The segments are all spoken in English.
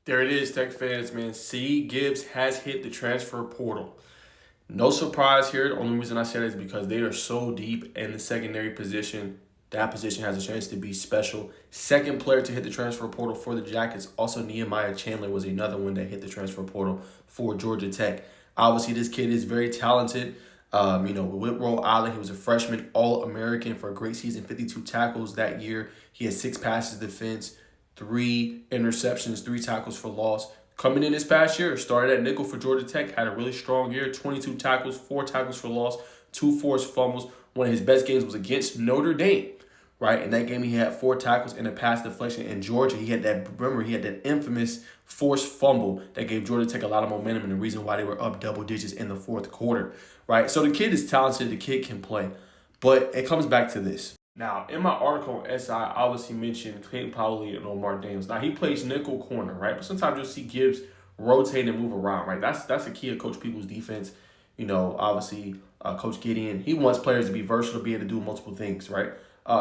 There it is, Tech fans, man. Syeed Gibbs has hit the transfer portal. No surprise here. The only reason I say that is because they are so deep in the secondary position. That position has a chance to be special. Second player to hit the transfer portal for the Jackets. Also, Nehemiah Chandler was another one that hit the transfer portal for Georgia Tech. Obviously, this kid is very talented. With Rhode Island, he was a freshman All-American for a great season, 52 tackles that year. He had 6 passes defense, 3 interceptions, 3 tackles for loss. Coming in this past year, started at nickel for Georgia Tech, had a really strong year, 22 tackles, 4 tackles for loss, 2 forced fumbles. One of his best games was against Notre Dame, right? In that game, he had 4 tackles and a pass deflection. In Georgia, he had that infamous forced fumble that gave Georgia Tech a lot of momentum and the reason why they were up double digits in the fourth quarter, right? So the kid is talented, the kid can play, but it comes back to this. Now, in my article on SI, I obviously mentioned Clayton Powley and Omar Daniels. Now, he plays nickel corner, right? But sometimes you'll see Gibbs rotate and move around, right? That's the key of Coach Peoples' defense. Obviously, Coach Gideon, he wants players to be versatile, be able to do multiple things, right?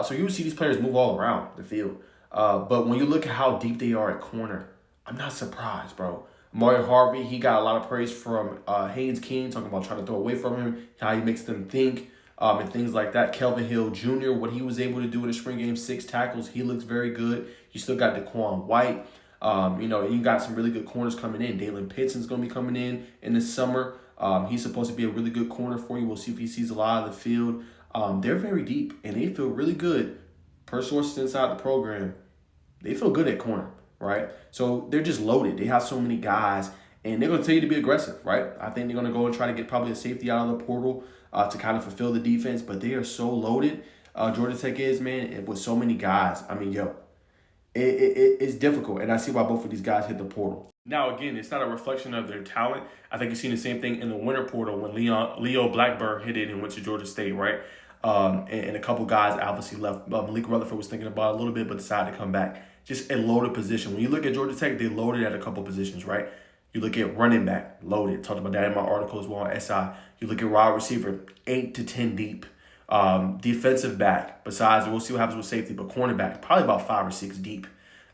So you would see these players move all around the field. But when you look at how deep they are at corner, I'm not surprised, bro. Mario Harvey, he got a lot of praise from Haynes King, talking about trying to throw away from him, how he makes them think, and things like that. Kelvin Hill Jr., what he was able to do in the spring game, 6 tackles, he looks very good. You still got Daquan White. You got some really good corners coming in. Dalen Pitson's going to be coming in the summer. He's supposed to be a really good corner for you. We'll see if he sees a lot of the field. They're very deep, and they feel really good. Per sources inside the program, they feel good at corner, right? So they're just loaded. They have so many guys, and they're going to tell you to be aggressive, right? I think they're going to go and try to get probably a safety out of the portal to kind of fulfill the defense, but they are so loaded. Georgia Tech is, man, with so many guys. I mean, it's difficult, and I see why both of these guys hit the portal. Now, again, it's not a reflection of their talent. I think you've seen the same thing in the winter portal when Leo Blackburn hit it and went to Georgia State, right? And a couple guys obviously left. Malik Rutherford was thinking about it a little bit, but decided to come back. Just a loaded position. When you look at Georgia Tech, they loaded at a couple positions, right? You look at running back, loaded. Talked about that in my article as well on SI. You look at wide receiver, 8 to 10 deep. Defensive back, besides, we'll see what happens with safety, but cornerback, probably about 5 or 6 deep,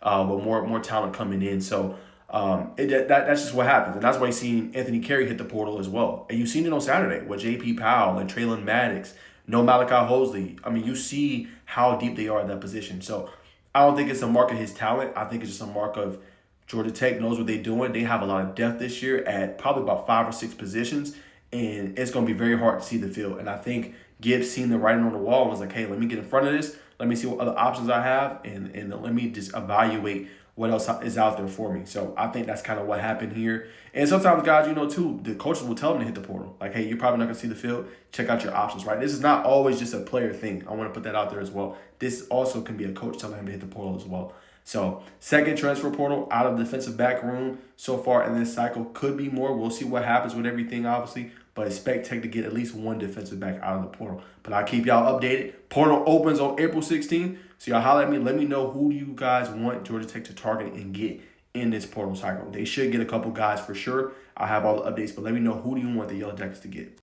with more talent coming in. So that's just what happens. And that's why you've seen Anthony Carey hit the portal as well. And you've seen it on Saturday with J.P. Powell and Traylon Maddox, no Malachi Hosley. I mean, you see how deep they are in that position. So I don't think it's a mark of his talent. I think it's just a mark of Georgia Tech knows what they're doing. They have a lot of depth this year at probably about 5 or 6 positions, and it's going to be very hard to see the field. And I think Gibbs seen the writing on the wall and was like, hey, let me get in front of this. Let me see what other options I have, and let me just evaluate what else is out there for me. So I think that's kind of what happened here. And sometimes, guys, too, the coaches will tell them to hit the portal. Like, hey, you're probably not going to see the field. Check out your options, right? This is not always just a player thing. I want to put that out there as well. This also can be a coach telling him to hit the portal as well. So second transfer portal out of the defensive back room so far in this cycle. Could be more. We'll see what happens with everything, obviously. But expect Tech to get at least one defensive back out of the portal. But I'll keep y'all updated. Portal opens on April 16th. So y'all holler at me. Let me know who you guys want Georgia Tech to target and get in this portal cycle. They should get a couple guys for sure. I'll have all the updates. But let me know who do you want the Yellow Jackets to get.